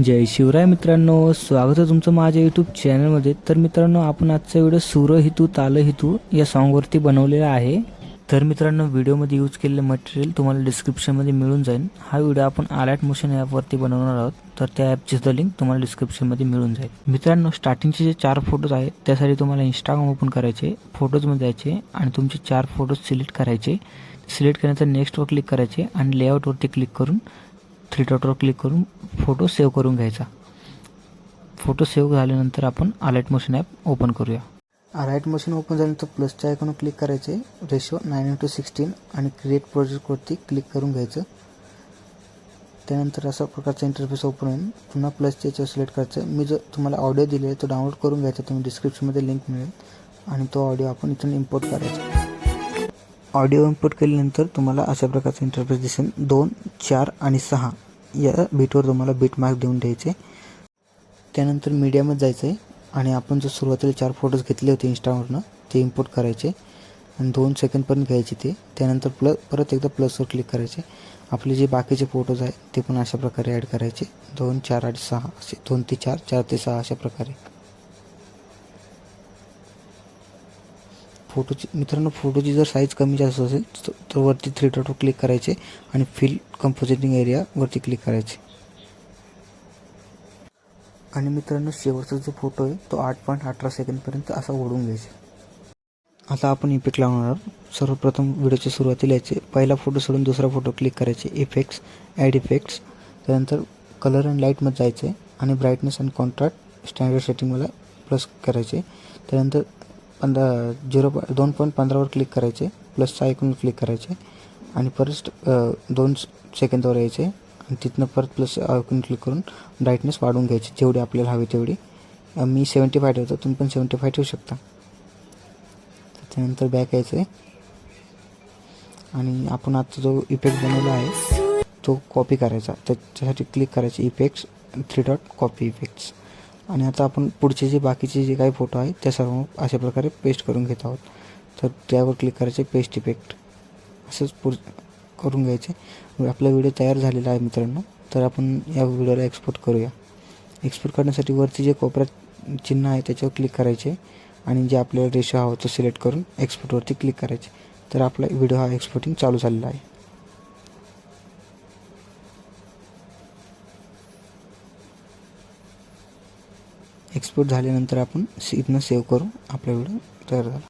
जय शिवराय मित्रांनो, स्वागत आहे तुमचं माझ्या यूट्यूब चॅनलमध्ये। तर मित्रांनो, आपण आजचा व्हिडिओ सूर हितू ताल हितू या सॉन्गवरती बनवलेला आहे। तर मित्रांनो, व्हिडिओमध्ये यूज केलेले मटेरियल तुम्हाला डिस्क्रिप्शनमध्ये मिळून जाईल। हा व्हिडिओ आपण आलाइट मोशन ॲपवरती बनवणार आहोत, तर त्या ॲपची सुद्धा लिंक तुम्हाला डिस्क्रिप्शनमध्ये मिळून जाईल। मित्रांनो, स्टार्टिंगचे जे 4 फोटोज आहेत त्यासाठी तुम्हाला इंस्टाग्राम ओपन करायचे, फोटोजमध्ये जायचे आणि तुमचे 4 फोटोज सिलेक्ट करायचे। सिलेक्ट केल्यानंतर नेक्स्टवर क्लिक करायचे आणि लेआउटवरती क्लिक करून 3 डॉटवर क्लिक करून फोटो सेव्ह करून घ्यायचा। फोटो सेव्ह झाल्यानंतर आपण आलाइट मोशन ॲप ओपन करूया। आलाइट मोशन ओपन झाल्यानंतर प्लसच्या आयकॉनवर क्लिक करायचे, रेशो 9:16 आणि क्रिएट प्रोजेक्टवरती क्लिक करून घ्यायचं। त्यानंतर असा प्रकारचा इंटरफेस ओपन होईल। पुन्हा प्लसच्या याच्यावर सिलेक्ट करायचं। मी जो तुम्हाला ऑडिओ दिले आहे तो डाउनलोड करून घ्यायचा, तुम्ही डिस्क्रिप्शनमध्ये लिंक मिळेल आणि तो ऑडिओ आपण इथून इम्पोर्ट करायचा। ऑडिओ इम्पोर्ट केल्यानंतर तुम्हाला अशा प्रकारचा इंटरफेस दिसेल। 2, 4 आणि 6 या बीटवर तुम्हाला बीट मार्क देऊन द्यायचे। त्यानंतर मीडियामध्ये जायचं आहे आणि आपण जो सुरुवातीला 4 फोटोज घेतले होते इंस्टावरनं ते इम्पोर्ट करायचे आणि 2 सेकंदपर्यंत घ्यायचे ते। त्यानंतर परत एकदा प्लसवर क्लिक करायचे। आपले जे बाकीचे फोटोज आहेत ते पण अशा प्रकारे ॲड करायचे। 2, 4 आणि 6 असे 2 ते 4, 4 ते 6 अशा प्रकारे। मित्रांनो, फोटोची जर साईज कमी जास्त असेल तर वरती 3 डॉटवर क्लिक करायचे आणि फिल कंपोजिटिंग एरिया वरती क्लिक करायचे। आणि मित्रांनो, शेवटचा जो फोटो आहे तो 8.18 सेकंदपर्यंत असा ओढून घ्यायचा। आता आपण इफेक्ट लावणार आहोत। सर्वप्रथम व्हिडिओच्या सुरुवातीला यायचे, पहिला फोटो सोडून दुसरा फोटो क्लिक करायचे, इफेक्ट्स, ॲड इफेक्ट्स। त्यानंतर कलर अँड लाईटमध्ये जायचे आणि ब्राईटनेस अँड कॉन्ट्रास्ट स्टँडर्ड सेटिंगला प्लस करायचे। त्यानंतर 2.15वर क्लिक करायचे, प्लसचा आयकॉनवर क्लिक करायचे आणि परत 2 सेकंदावर यायचे आणि तिथनं परत प्लस आयकॉन क्लिक करून ब्राईटनेस वाढवून घ्यायची जेवढी आपल्याला हवी तेवढी। मी 75 ठेवतो, तुम्ही पण 75 ठेवू शकता। त्यानंतर बॅक यायचं आहे आणि आपण आता जो इफेक्ट बनवला आहे तो कॉपी करायचा। त्याच्यासाठी क्लिक करायचे, इफेक्ट्स, 3 डॉट, कॉपी इफेक्ट्स। आणि आता आपण पुढचे जे बाकीचे जे काही फोटो आहेत त्या सर्व अशा प्रकारे पेस्ट करून घेत आहोत। तर त्यावर क्लिक करायचे, पेस्ट इफेक्ट, असंच करून घ्यायचे। आपला व्हिडिओ तयार झालेला आहे मित्रांनो। तर आपण या व्हिडिओला एक्सपोर्ट करूया। एक्सपोर्ट करण्यासाठी वरती जे कोपऱ्यात चिन्ह आहे त्याच्यावर क्लिक करायचे आणि जे आपल्याला रेशो हवा तो सिलेक्ट करून एक्सपोर्टवरती क्लिक करायचे। तर आपला व्हिडिओ हा एक्सपोर्टिंग चालू झालेला आहे। एक्सपोर्ट झाल्यानंतर आपण इथनं सेव्ह करू, आपला व्हिडिओ तयार झाला।